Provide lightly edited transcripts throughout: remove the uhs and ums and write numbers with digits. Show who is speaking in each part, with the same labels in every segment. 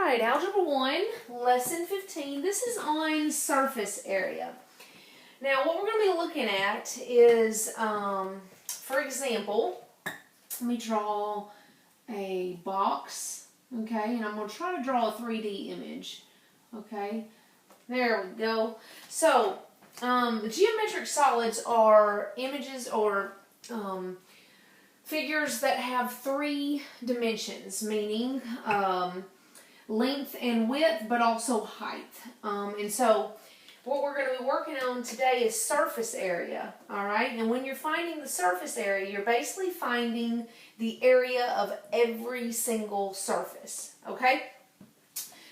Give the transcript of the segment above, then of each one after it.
Speaker 1: right, Algebra 1, Lesson 15. This is on surface area. Now, what we're going to be looking at is, for example, let me draw a box, okay, and I'm going to try to draw a 3D image, okay. There we go. So, geometric solids are images or figures that have 3 dimensions, meaning length and width, but also height. And so what we're going to be working on today is surface area, all right? And when you're finding the surface area, you're basically finding the area of every single surface, okay?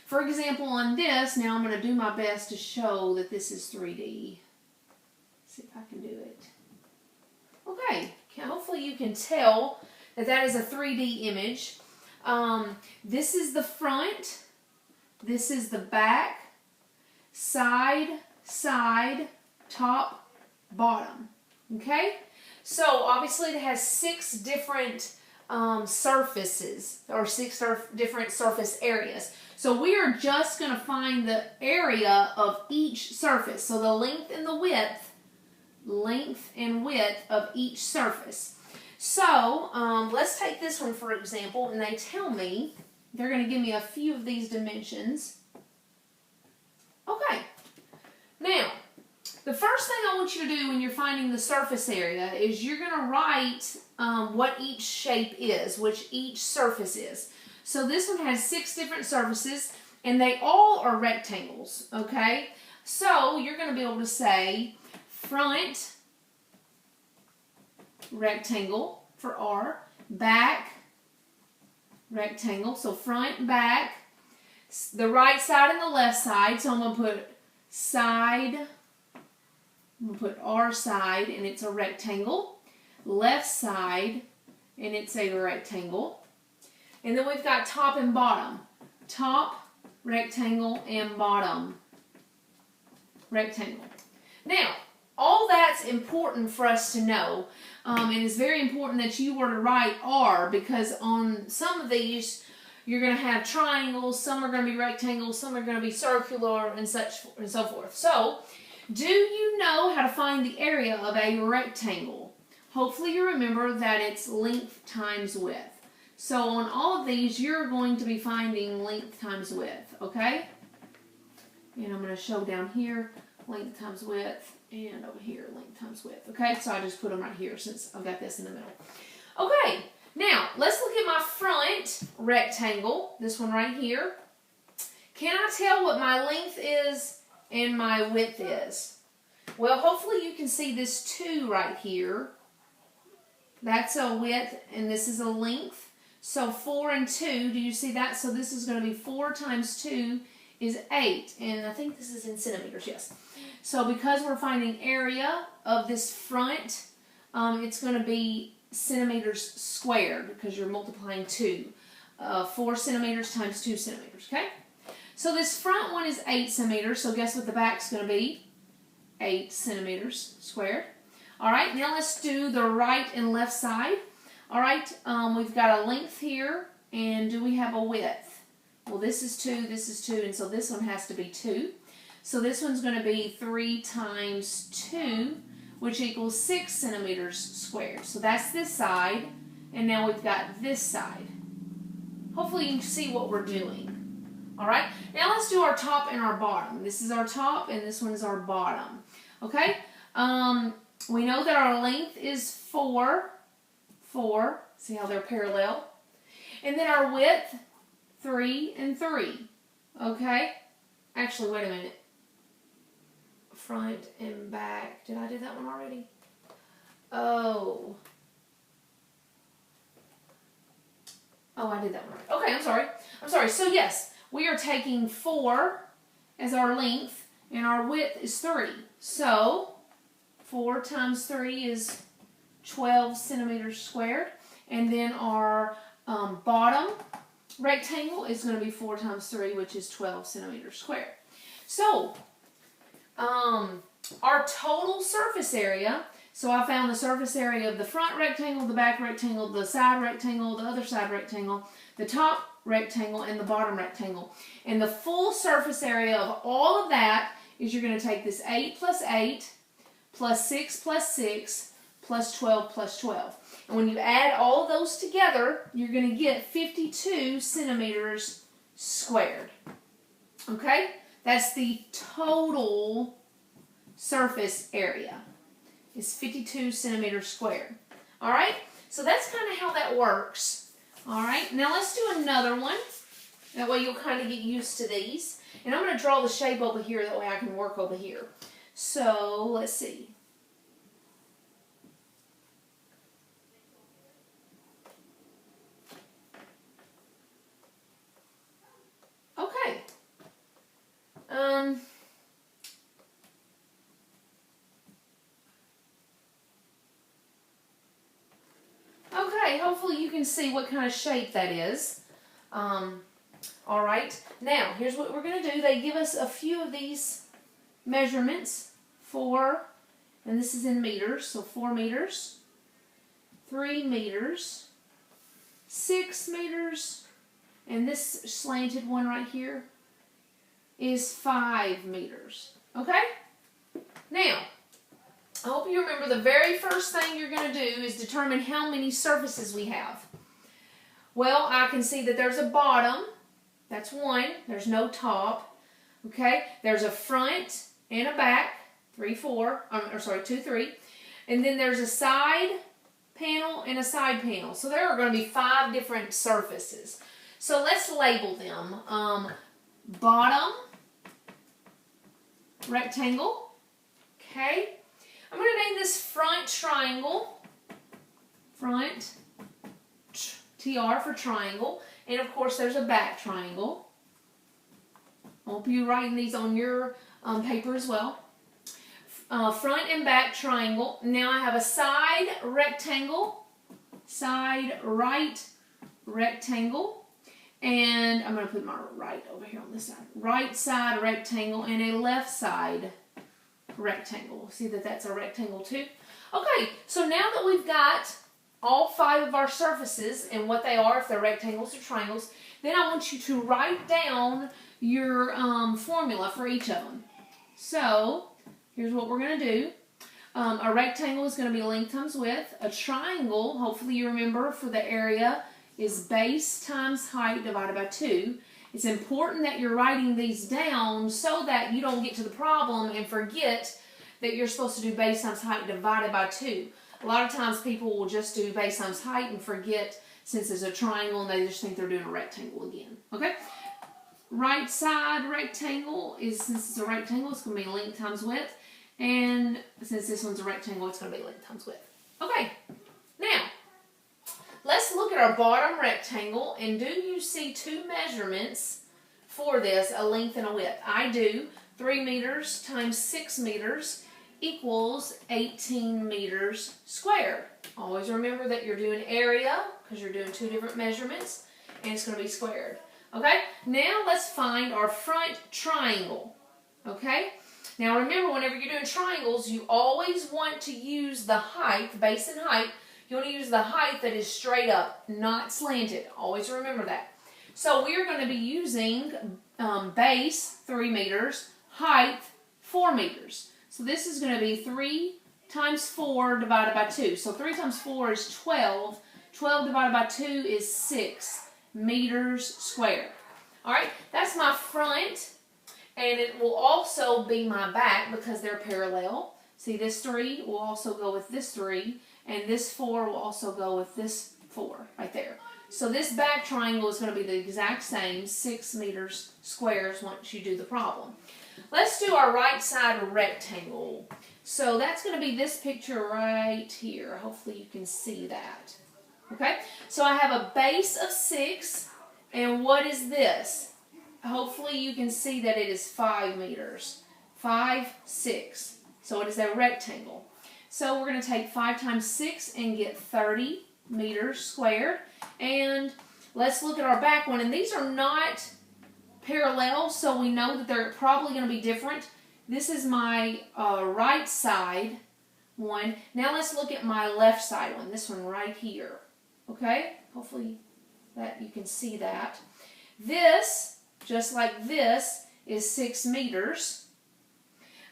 Speaker 1: For example, on this, now I'm going to do my best to show that this is 3D. See if I can do it. Okay, hopefully you can tell that that is a 3D image. This is the front, this is the back, side, side, top, bottom. Okay? So obviously it has 6 different surfaces, or 6 different surface areas. So we are just going to find the area of each surface. So the length and the width of each surface. So let's take this one for example, and they tell me, they're going to give me a few of these dimensions. Okay, now the first thing I want you to do when you're finding the surface area is you're going to write what each shape is, which each surface is. So this one has 6 different surfaces, and they all are rectangles, okay? So you're going to be able to say front rectangle for R, back rectangle, so front, back, the right side and the left side, so I'm going to put side, I'm going to put R side, and it's a rectangle, left side, and it's a rectangle, and then we've got top and bottom, top, rectangle, and bottom, rectangle. Now, all that's important for us to know, and it's very important that you were to write R, because on some of these you're going to have triangles, some are going to be rectangles, some are going to be circular, and such and so forth. So, do you know how to find the area of a rectangle? Hopefully you remember that it's length times width. So on all of these you're going to be finding length times width, okay? And I'm going to show down here length times width, and over here, length times width. Okay, so I just put them right here since I've got this in the middle. Okay, now let's look at my front rectangle, this one right here. Can I tell what my length is and my width is? Well, hopefully you can see this 2 right here. That's a width, and this is a length. So 4 and 2, do you see that? So this is going to be 4 times 2 is 8, and I think this is in centimeters, yes. So because we're finding area of this front, it's going to be centimeters squared because you're multiplying 2. 4 centimeters times 2 centimeters, okay? So this front one is 8 centimeters, so guess what the back's going to be? 8 centimeters squared. All right, now let's do the right and left side. All right, we've got a length here, and do we have a width? Well, this is 2, and so this one has to be 2. So this one's going to be 3 times 2, which equals 6 centimeters squared. So that's this side, and now we've got this side. Hopefully you can see what we're doing. All right, now let's do our top and our bottom. This is our top, and this one is our bottom. Okay, we know that our length is 4. See how they're parallel? And then our width, 3 and 3. Okay? Actually, wait a minute. Front and back. Did I do that one already? Oh, I did that one right. Okay, I'm sorry. So yes, we are taking 4 as our length, and our width is 3. So 4 times 3 is 12 centimeters squared, and then our bottom rectangle is going to be 4 times 3, which is 12 centimeters squared. So, our total surface area, so I found the surface area of the front rectangle, the back rectangle, the side rectangle, the other side rectangle, the top rectangle and the bottom rectangle. And the full surface area of all of that is you're going to take this 8 plus 8 plus 6 plus 6 plus 12 plus 12. And when you add all of those together, you're going to get 52 centimeters squared. Okay? That's the total surface area. It's 52 centimeters squared. All right? So that's kind of how that works. All right? Now let's do another one. That way you'll kind of get used to these. And I'm going to draw the shape over here. That way I can work over here. So let's see. Okay. Okay, hopefully you can see what kind of shape that is. All right, now here's what we're going to do. They give us a few of these measurements for, and this is in meters, so 4 meters, 3 meters, 6 meters, and this slanted one right here is 5 meters. Okay? Now, I hope you remember the very first thing you're going to do is determine how many surfaces we have. Well, I can see that there's a bottom. That's 1. There's no top. Okay? There's a front and a back. 2, 3. And then there's a side panel and a side panel. So there are going to be 5 different surfaces. So let's label them. Bottom rectangle. Okay? I'm going to name this front triangle. Front, TR for triangle. And of course there's a back triangle. I hope you're writing these on your paper as well. Front and back triangle. Now I have a side rectangle. Side right rectangle. And I'm going to put my right over here on this side. Right side rectangle and a left side rectangle. See that that's a rectangle too? Okay, so now that we've got all 5 of our surfaces and what they are, if they're rectangles or triangles, then I want you to write down your formula for each of them. So, here's what we're going to do. A rectangle is going to be length times width. A triangle, hopefully you remember, for the area is base times height divided by 2. It's important that you're writing these down so that you don't get to the problem and forget that you're supposed to do base times height divided by 2. A lot of times people will just do base times height and forget since it's a triangle and they just think they're doing a rectangle again. Okay? Right side rectangle is, since it's a rectangle, it's going to be length times width. And since this one's a rectangle, it's going to be length times width. Okay. Now, let's look at our bottom rectangle, and do you see 2 measurements for this, a length and a width? I do. 3 meters times 6 meters equals 18 meters squared. Always remember that you're doing area, because you're doing 2 different measurements, and it's going to be squared. Okay? Now let's find our front triangle. Okay? Now remember, whenever you're doing triangles, you always want to use the height, the base and height. You want to use the height that is straight up, not slanted. Always remember that. So we're going to be using base, 3 meters, height, 4 meters. So this is going to be 3 times 4 divided by 2. So 3 times 4 is 12. 12 divided by 2 is 6 meters squared. All right, that's my front, and it will also be my back because they're parallel. See, this 3 will also go with this 3. And this 4 will also go with this 4 right there. So this back triangle is going to be the exact same, 6 meters squares once you do the problem. Let's do our right side rectangle. So that's going to be this picture right here. Hopefully you can see that. Okay, so I have a base of 6. And what is this? Hopefully you can see that it is 5 meters. 5, 6. So it is a rectangle. So we're going to take 5 times 6 and get 30 meters squared. And let's look at our back one. And these are not parallel, so we know that they're probably going to be different. This is my right side one. Now let's look at my left side one, this one right here. Okay? Hopefully that you can see that. This, just like this, is 6 meters.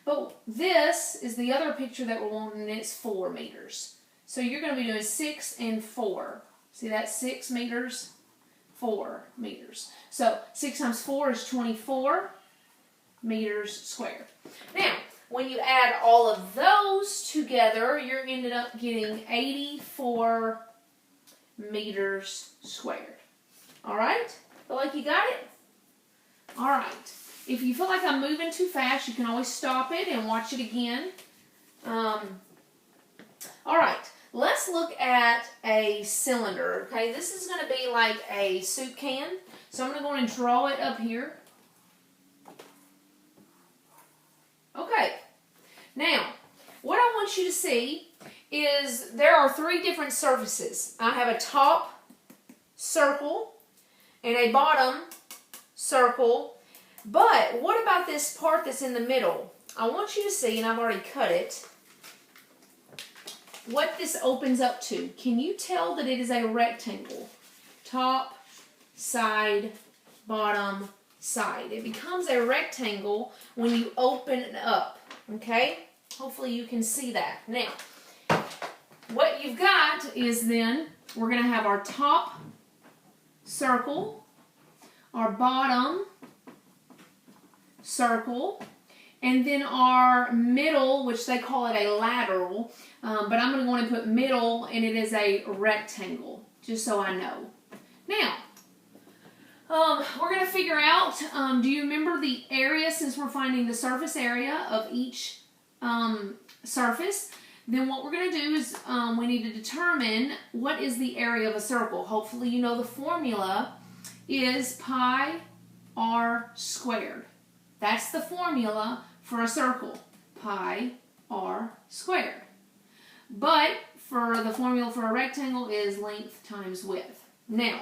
Speaker 1: But this is the other picture that we're wanting, and it's 4 meters. So you're going to be doing 6 and 4. See, that's 6 meters, 4 meters. So 6 times 4 is 24 meters squared. Now, when you add all of those together, you're ended up getting 84 meters squared. All right? Feel like you got it? All right. If you feel like I'm moving too fast, you can always stop it and watch it again. All right. Let's look at a cylinder. Okay, this is going to be like a soup can. So I'm going to go and draw it up here. Okay. Now, what I want you to see is there are 3 different surfaces. I have a top circle and a bottom circle. But what about this part that's in the middle? I want you to see, and I've already cut it, what this opens up to. Can you tell that it is a rectangle? Top, side, bottom, side. It becomes a rectangle when you open it up. Okay? Hopefully you can see that. Now, what you've got is then, we're going to have our top circle, our bottom circle, and then our middle, which they call it a lateral, but I'm going to go and put middle, and it is a rectangle, just so I know. Now, we're going to figure out, do you remember the area, since we're finding the surface area of each surface? Then what we're going to do is we need to determine what is the area of a circle. Hopefully you know the formula is pi r squared. That's the formula for a circle, pi r squared. But for the formula for a rectangle is length times width. Now,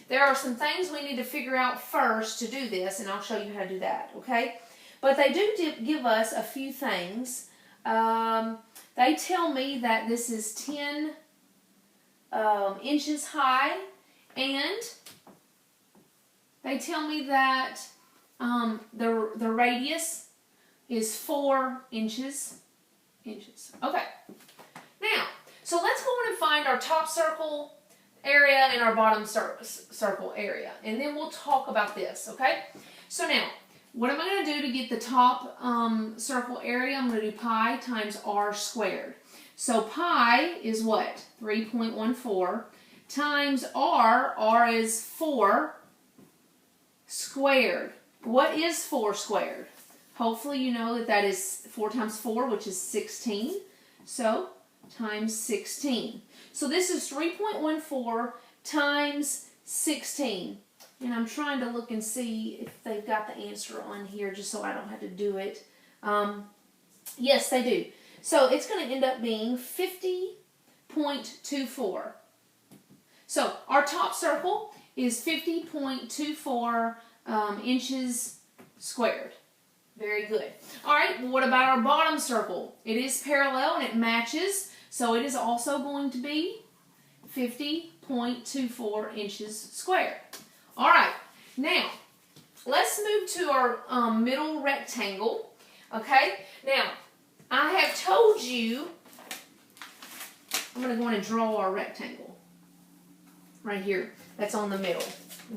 Speaker 1: there are some things we need to figure out first to do this, and I'll show you how to do that, okay? But they do give us a few things. They tell me that this is 10 inches high, and they tell me that the radius is 4 inches. Okay. Now, so let's go on and find our top circle area and our bottom circle area, and then we'll talk about this, okay? So now, what am I going to do to get the top circle area? I'm going to do pi times r squared. So pi is what? 3.14 times r is 4 squared. What is 4 squared? Hopefully you know that that is 4 times 4, which is 16. So, times 16. So this is 3.14 times 16. And I'm trying to look and see if they've got the answer on here, just so I don't have to do it. Yes, they do. So it's going to end up being 50.24. So our top circle is 50.24 inches squared. Very good. All right, what about our bottom circle? It is parallel and it matches, so it is also going to be 50.24 inches squared. All right, now let's move to our middle rectangle. Okay, now I have told you, I'm going to go in and draw our rectangle right here. That's on the middle.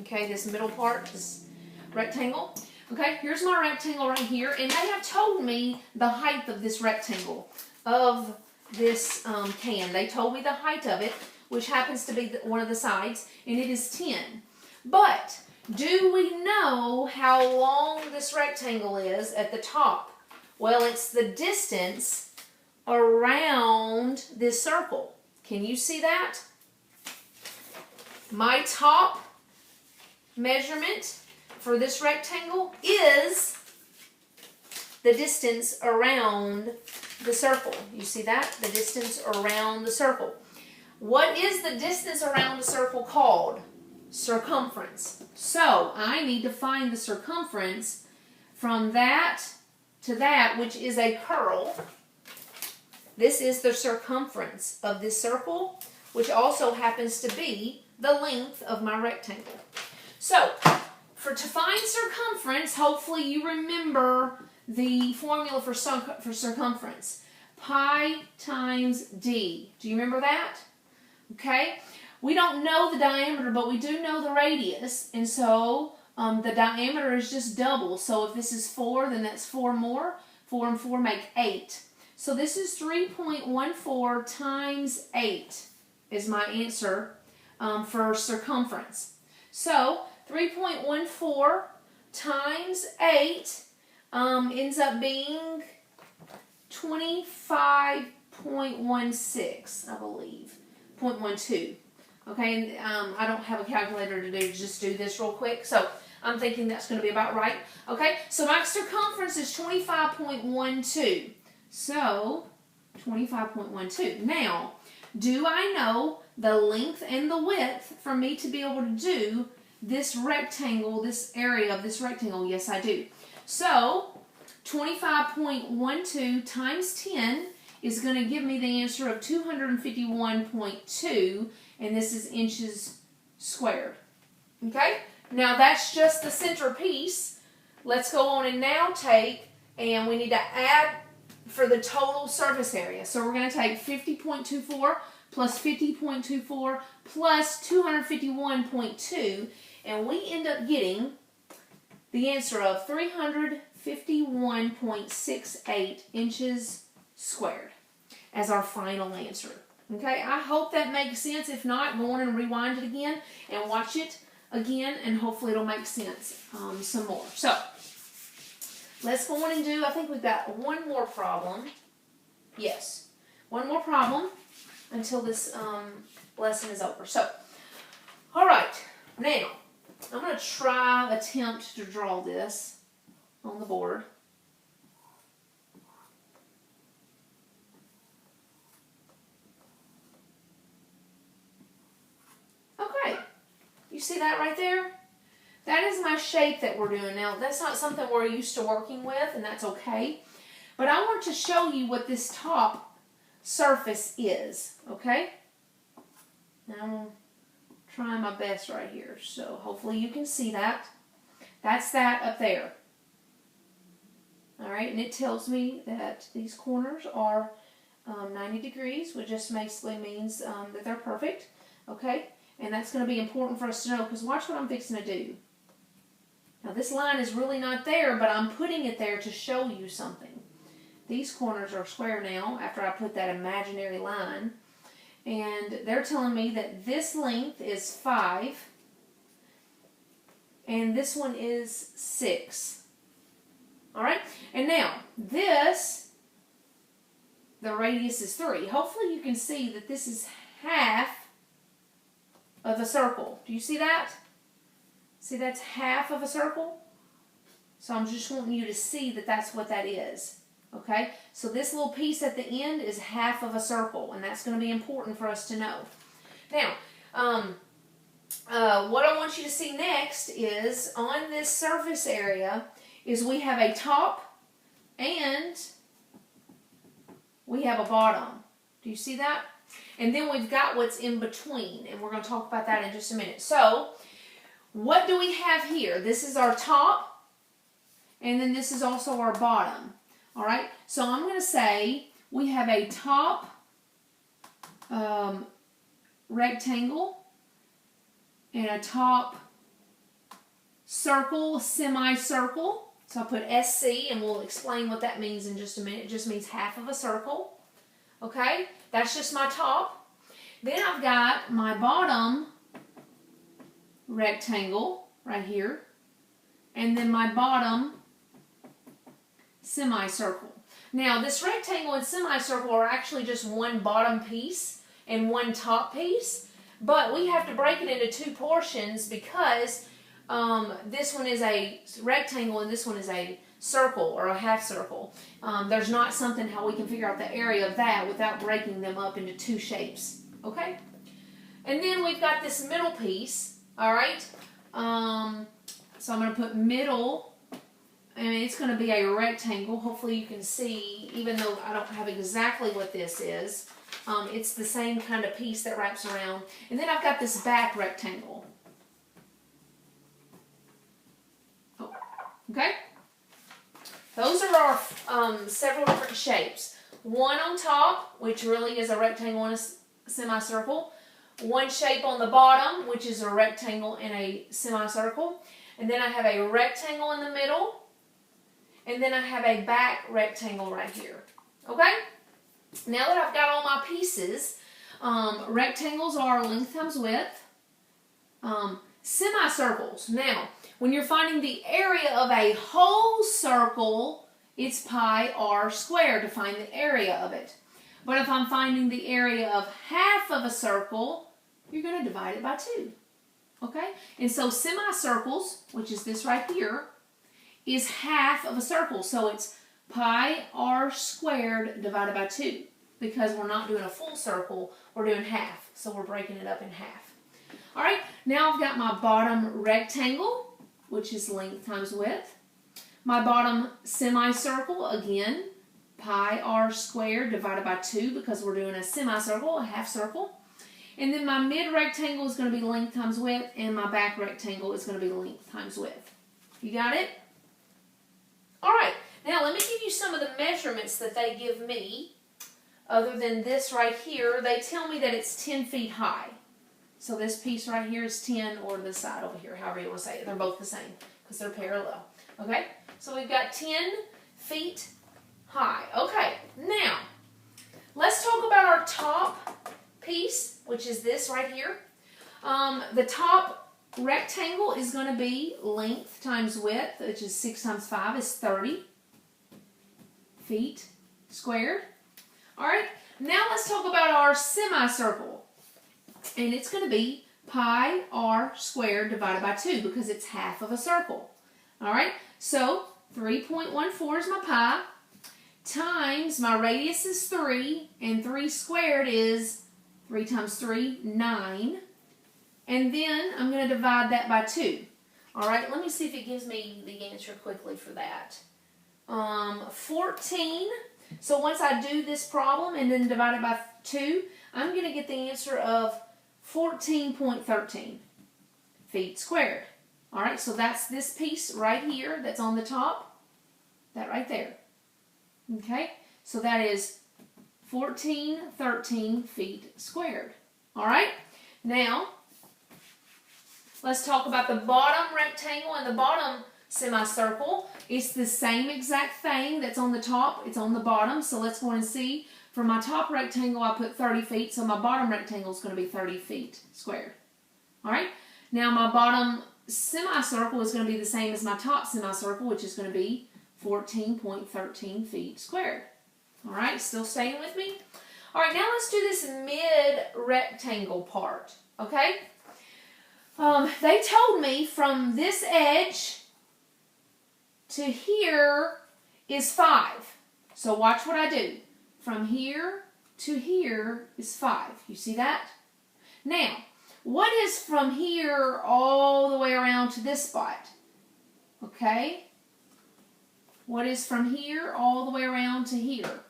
Speaker 1: Okay, this middle part, this rectangle. Okay, here's my rectangle right here, and they have told me the height of this rectangle, of this can. They told me the height of it, which happens to be one of the sides, and it is 10. But do we know how long this rectangle is at the top? Well, it's the distance around this circle. Can you see that? My top measurement for this rectangle is the distance around the circle. You see that? The distance around the circle. What is the distance around the circle called? Circumference. So I need to find the circumference from that to that, which is a curl. This is the circumference of this circle, which also happens to be the length of my rectangle. So, to find circumference, hopefully you remember the formula for circumference. Pi times d. Do you remember that? Okay. We don't know the diameter, but we do know the radius. And so the diameter is just double. So if this is 4, then that's 4 more. 4 and 4 make 8. So this is 3.14 times 8 is my answer for circumference. So 3.14 times 8 ends up being 25.16, I believe. 0.12. Okay, and I don't have a calculator to just do this real quick, so I'm thinking that's going to be about right. Okay, so my circumference is 25.12. So, 25.12. Now, do I know the length and the width for me to be able to do this rectangle, this area of this rectangle? Yes, I do. So, 25.12 times 10 is going to give me the answer of 251.2, and this is inches squared. Okay? Now that's just the center piece. Let's go on and now and we need to add for the total surface area. So we're going to take 50.24 plus 50.24 plus 251.2, and we end up getting the answer of 351.68 inches squared as our final answer. Okay, I hope that makes sense. If not, go on and rewind it again and watch it again, and hopefully it'll make sense some more. So, let's go on and do, I think we've got one more problem. Yes, one more problem until this lesson is over. So, all right, now, I'm going to attempt to draw this on the board. You see that right there? That is my shape that we're doing. Now, that's not something we're used to working with, and that's okay. But I want to show you what this top surface is, okay? Now, I'm trying my best right here, so hopefully you can see that. That's that up there. All right, and it tells me that these corners are 90 degrees, which just basically means that they're perfect, okay? And that's going to be important for us to know, because watch what I'm fixing to do. Now this line is really not there, but I'm putting it there to show you something. These corners are square now after I put that imaginary line. And they're telling me that this length is 5. And this one is 6. Alright? And now, the radius is 3. Hopefully you can see that this is half of a circle. Do you see that? See, that's half of a circle. So I'm just wanting you to see that that's what that is. Okay? So this little piece at the end is half of a circle, and that's going to be important for us to know. Now, what I want you to see next is on this surface area is we have a top and we have a bottom. Do you see that? And then we've got what's in between, and we're going to talk about that in just a minute. So, what do we have here? This is our top, and then this is also our bottom. All right? So, I'm going to say we have a top rectangle and a top circle, semicircle. So, I'll put SC, and we'll explain what that means in just a minute. It just means half of a circle. Okay? That's just my top. Then I've got my bottom rectangle right here. And then my bottom semicircle. Now, this rectangle and semicircle are actually just one bottom piece and one top piece. But we have to break it into two portions because this one is a rectangle and this one is a circle or a half circle. There's not something how we can figure out the area of that without breaking them up into two shapes. Okay? And then we've got this middle piece. Alright? So I'm going to put middle, and it's going to be a rectangle. Hopefully you can see, even though I don't have exactly what this is. It's the same kind of piece that wraps around. And then I've got this back rectangle. Okay? Those are our several different shapes. One on top, which really is a rectangle and a semicircle. One shape on the bottom, which is a rectangle and a semicircle. And then I have a rectangle in the middle. And then I have a back rectangle right here. Okay? Now that I've got all my pieces, rectangles are length times width. Semicircles. Now, when you're finding the area of a whole circle, it's pi r squared to find the area of it. But if I'm finding the area of half of a circle, you're going to divide it by 2. Okay? And so semicircles, which is this right here, is half of a circle. So it's pi r squared divided by 2. Because we're not doing a full circle, we're doing half. So we're breaking it up in half. Alright, now I've got my bottom rectangle, which is length times width. My bottom semicircle, again, pi r squared divided by 2 because we're doing a semicircle, a half circle. And then my mid rectangle is going to be length times width, and my back rectangle is going to be length times width. You got it? Alright, now let me give you some of the measurements that they give me. Other than this right here, they tell me that it's 10 feet high. So this piece right here is 10, or this side over here, however you want to say it. They're both the same because they're parallel. Okay? So we've got 10 feet high. Okay, now let's talk about our top piece, which is this right here. The top rectangle is going to be length times width, which is 6 times 5 is 30 feet squared. All right, now let's talk about our semicircle. And it's going to be pi r squared divided by 2 because it's half of a circle. All right, so 3.14 is my pi times my radius is 3, and 3 squared is 3 times 3, 9. And then I'm going to divide that by 2. All right, let me see if it gives me the answer quickly for that. 14. So once I do this problem and then divide it by 2, I'm going to get the answer of 14.13 feet squared. All right, so that's this piece right here that's on the top, that right there. Okay, so that is 1413 feet squared. All right, now let's talk about the bottom rectangle and the bottom semicircle. It's the same exact thing that's on the top, it's on the bottom. So let's go and see. For my top rectangle, I put 30 feet, so my bottom rectangle is going to be 30 feet squared. All right, now my bottom semicircle is going to be the same as my top semicircle, which is going to be 14.13 feet squared. All right, still staying with me? All right, now let's do this mid-rectangle part, okay? They told me from this edge to here is 5. So watch what I do. From here to here is 5. You see that? Now, what is from here all the way around to this spot? Okay? What is from here all the way around to here?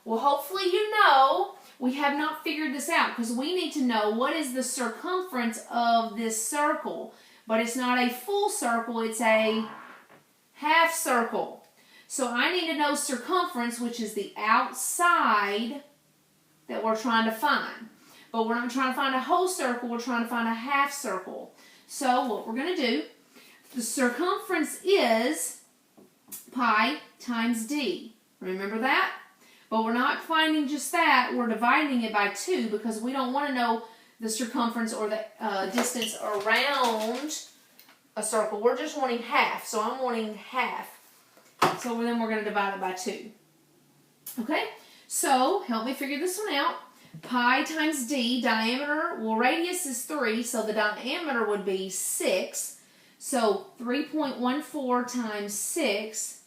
Speaker 1: Well, hopefully you know we have not figured this out because we need to know what is the circumference of this circle. But it's not a full circle, it's a half circle. So I need to know circumference, which is the outside that we're trying to find. But we're not trying to find a whole circle, we're trying to find a half circle. So what we're going to do, the circumference is pi times d. Remember that? But we're not finding just that, we're dividing it by 2 because we don't want to know the circumference or the distance around a circle. We're just wanting half, so I'm wanting half. So then we're going to divide it by 2. Okay, so help me figure this one out. Pi times d, diameter, well radius is 3, so the diameter would be 6. So 3.14 times 6,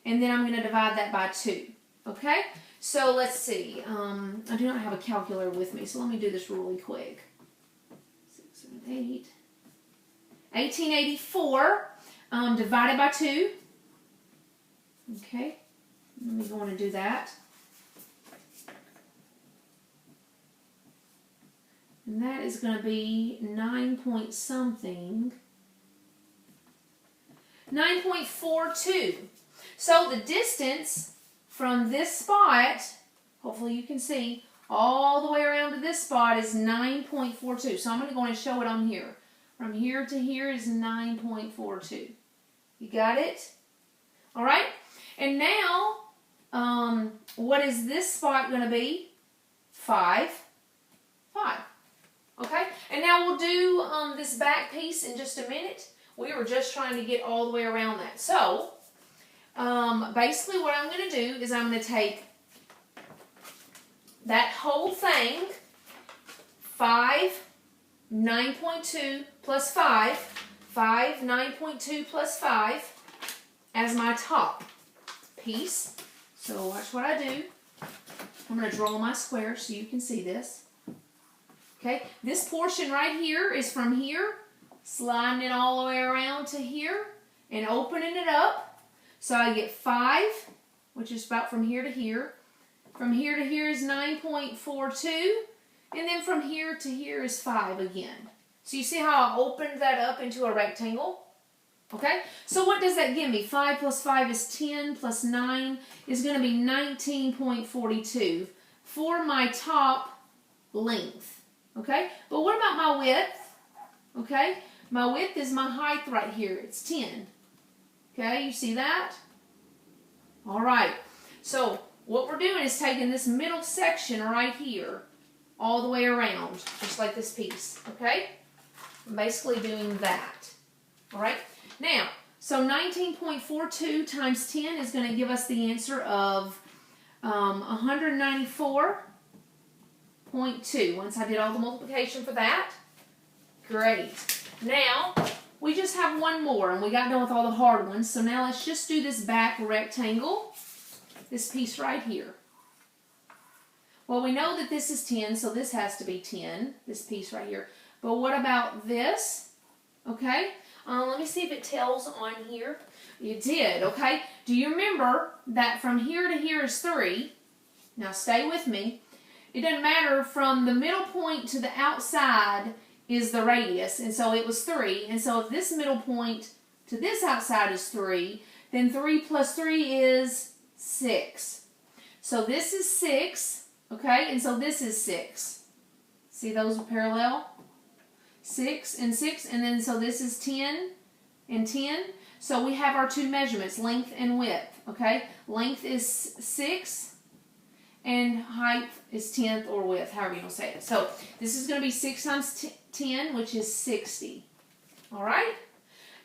Speaker 1: and then I'm going to divide that by 2. Okay, so let's see. I do not have a calculator with me, so let me do this really quick. 6, 7, 8. 1884 divided by 2. Okay, let me go on and do that. And that is going to be 9 point something. 9.42. So the distance from this spot, hopefully you can see, all the way around to this spot is 9.42. So I'm going to go and show it on here. From here to here is 9.42. You got it? All right. And now, what is this spot going to be? 5. Okay. And now we'll do this back piece in just a minute. We were just trying to get all the way around that. So, basically what I'm going to do is I'm going to take that whole thing, 9.2 plus 5, 9.2 plus 5 as my top piece. So watch what I do. I'm going to draw my square so you can see this. Okay, this portion right here is from here, sliding it all the way around to here and opening it up. So I get 5, which is about from here to here. From here to here is 9.42. And then from here to here is 5 again. So you see how I opened that up into a rectangle? Okay, so what does that give me? 5 plus 5 is 10, plus 9 is going to be 19.42 for my top length. Okay, but what about my width? Okay, my width is my height right here. It's 10. Okay, you see that? All right, so what we're doing is taking this middle section right here all the way around, just like this piece, okay? I'm basically doing that, all right? Now, so 19.42 times 10 is going to give us the answer of 194.2. Once I did all the multiplication for that, great. Now, we just have one more, and we got done with all the hard ones, so now let's just do this back rectangle, this piece right here. Well, we know that this is 10, so this has to be 10, this piece right here. But what about this? Okay, let me see if it tells on here. It did, okay. Do you remember that from here to here is 3? Now stay with me. It doesn't matter, from the middle point to the outside is the radius, and so it was 3. And so if this middle point to this outside is 3, then 3 plus 3 is 6. So this is 6. Okay, and so this is 6. See, those are parallel? 6 and 6, and then so this is 10 and 10. So we have our two measurements, length and width. Okay, length is 6, and height is 10th or width, however you want to say it. So this is going to be 6 times 10, which is 60. All right?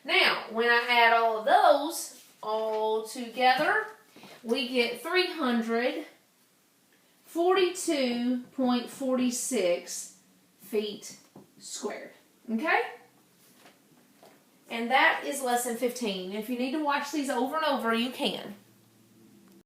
Speaker 1: Now, when I add all of those all together, we get 342.46 feet squared. Okay? And that is lesson 15. If you need to watch these over and over, you can.